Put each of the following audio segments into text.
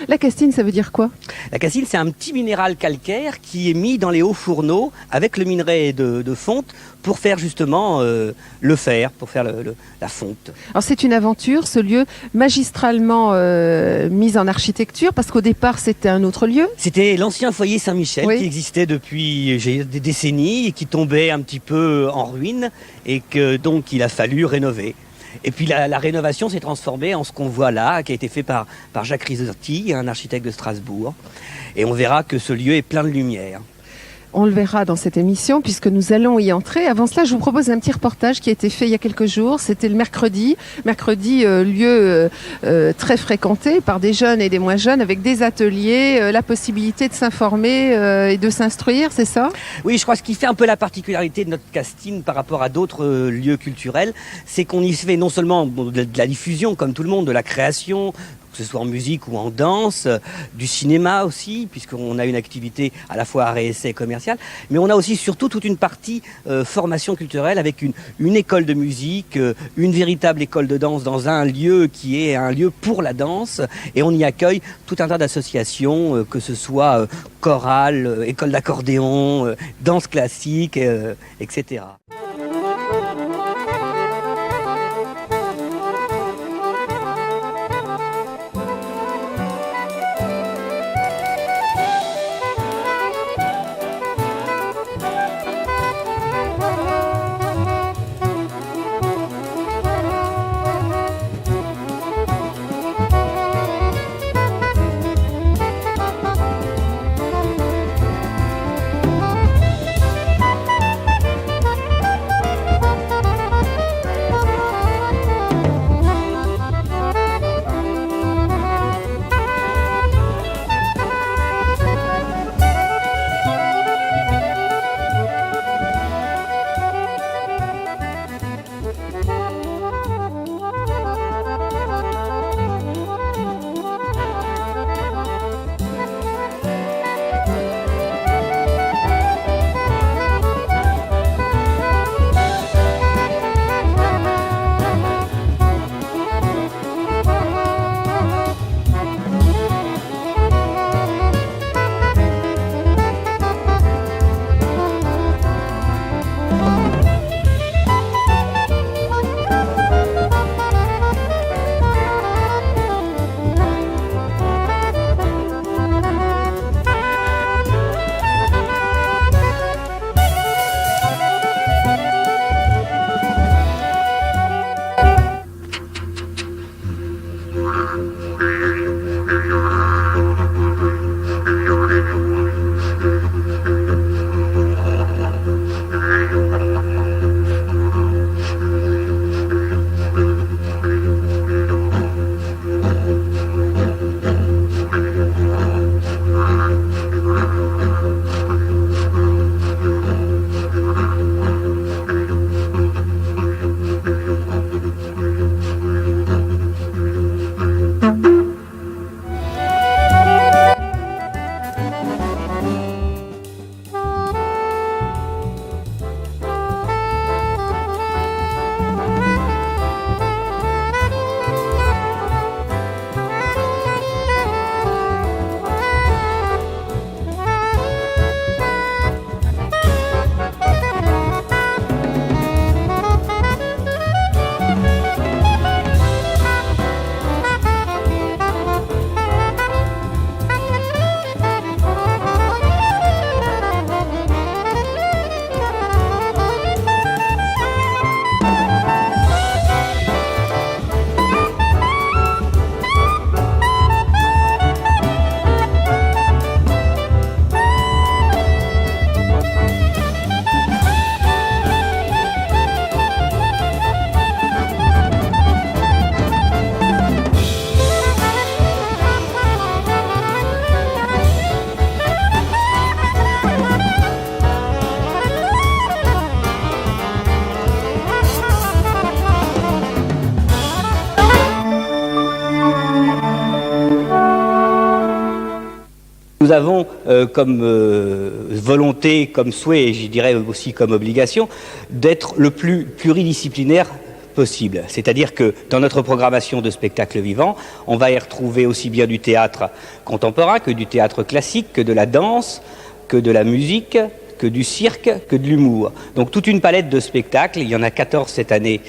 La castine, ça veut dire quoi? La cassine, c'est un petit minéral calcaire qui est mis dans les hauts fourneaux avec le minerai de fonte pour faire justement le fer, pour faire la fonte. Alors c'est une aventure, ce lieu magistralement mis en architecture, parce qu'au départ c'était un autre lieu. C'était l'ancien foyer Saint-Michel Oui. qui existait depuis des décennies et qui tombait un petit peu en ruine et que donc il a fallu rénover. Et puis la rénovation s'est transformée en ce qu'on voit là, qui a été fait par Jacques Risotti, un architecte de Strasbourg. Et on verra que ce lieu est plein de lumière. On le verra dans cette émission puisque nous allons y entrer. Avant cela, je vous propose un petit reportage qui a été fait il y a quelques jours. C'était le mercredi. Mercredi, lieu très fréquenté par des jeunes et des moins jeunes avec des ateliers, la possibilité de s'informer et de s'instruire, c'est ça? Oui, je crois que ce qui fait un peu la particularité de notre castine par rapport à d'autres lieux culturels, c'est qu'on y fait non seulement de la diffusion, comme tout le monde, de la création, que ce soit en musique ou en danse, du cinéma aussi, puisqu'on a une activité à la fois art et essai commercial, mais on a aussi surtout toute une partie formation culturelle avec une école de musique, une véritable école de danse dans un lieu qui est un lieu pour la danse, et on y accueille tout un tas d'associations, que ce soit chorale, école d'accordéon, danse classique, etc. Nous avons comme volonté, comme souhait, et je dirais aussi comme obligation, d'être le plus pluridisciplinaire possible. C'est-à-dire que dans notre programmation de spectacles vivants, on va y retrouver aussi bien du théâtre contemporain que du théâtre classique, que de la danse, que de la musique, que du cirque, que de l'humour. Donc toute une palette de spectacles, il y en a 14 cette année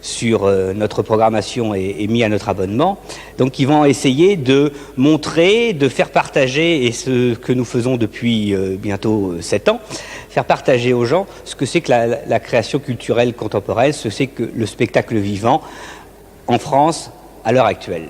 sur notre programmation et mis à notre abonnement, donc qui vont essayer de montrer, de faire partager, et ce que nous faisons depuis bientôt 7 ans, faire partager aux gens ce que c'est que la création culturelle contemporaine, ce que c'est que le spectacle vivant en France à l'heure actuelle.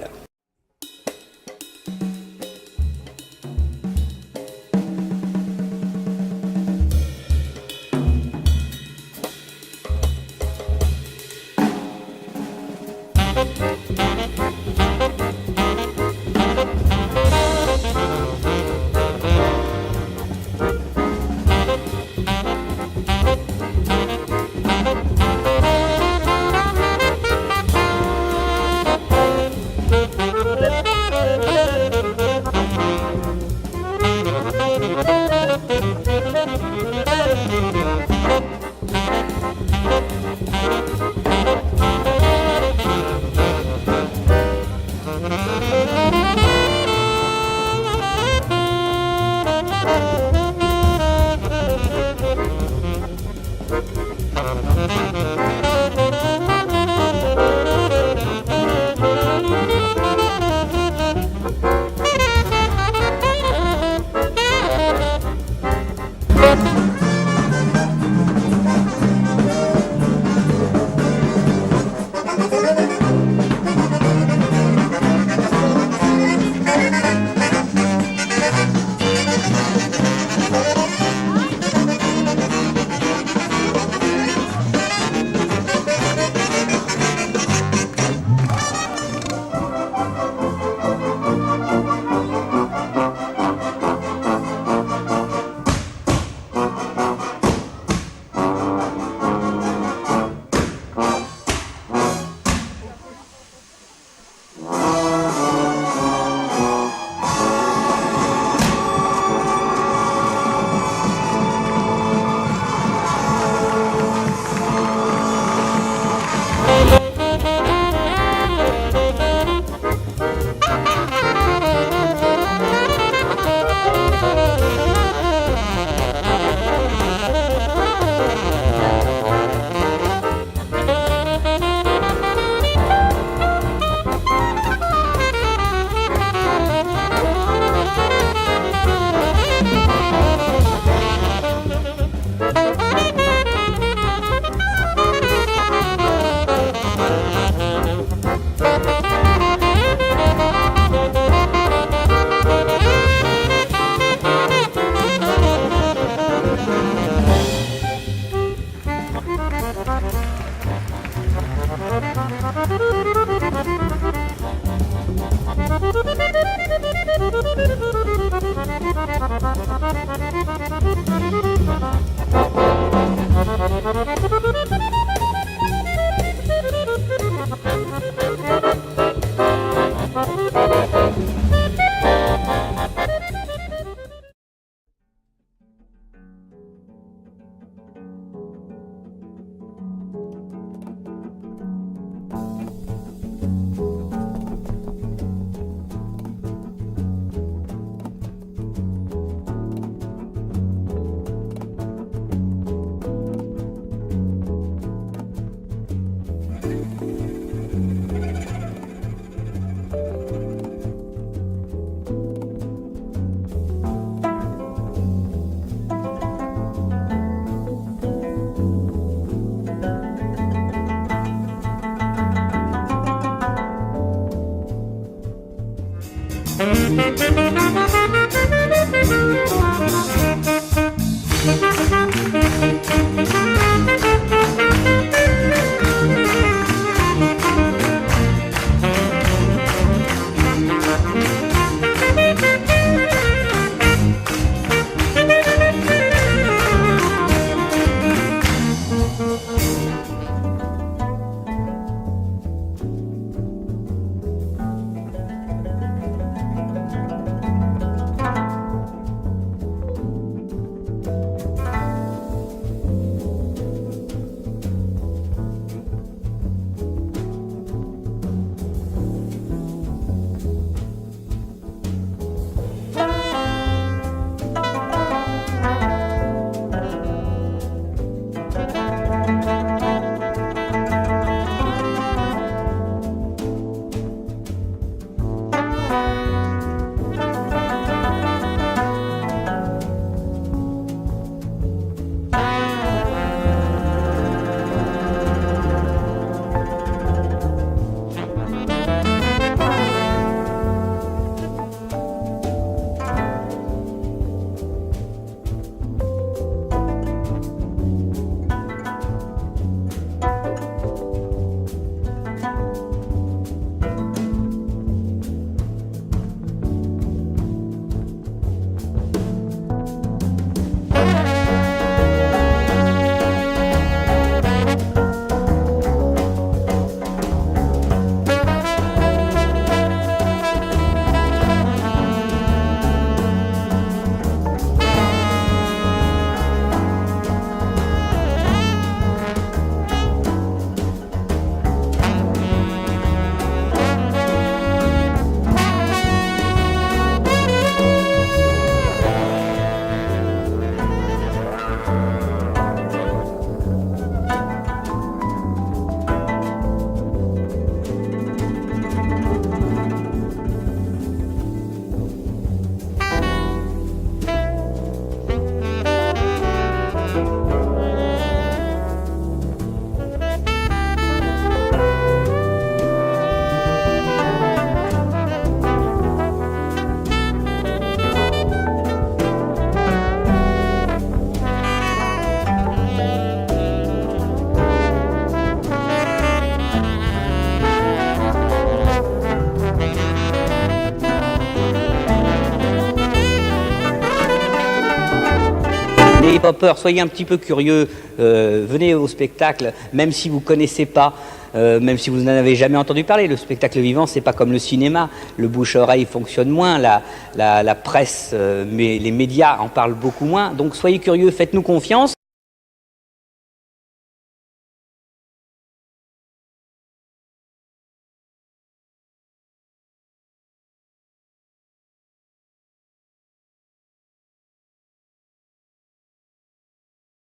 pas peur, soyez un petit peu curieux, venez au spectacle, même si vous connaissez pas. Même si vous n'en avez jamais entendu parler, le spectacle vivant, c'est pas comme le cinéma. Le bouche-oreille fonctionne moins, la presse, mais les médias en parlent beaucoup moins. Donc soyez curieux, faites-nous confiance.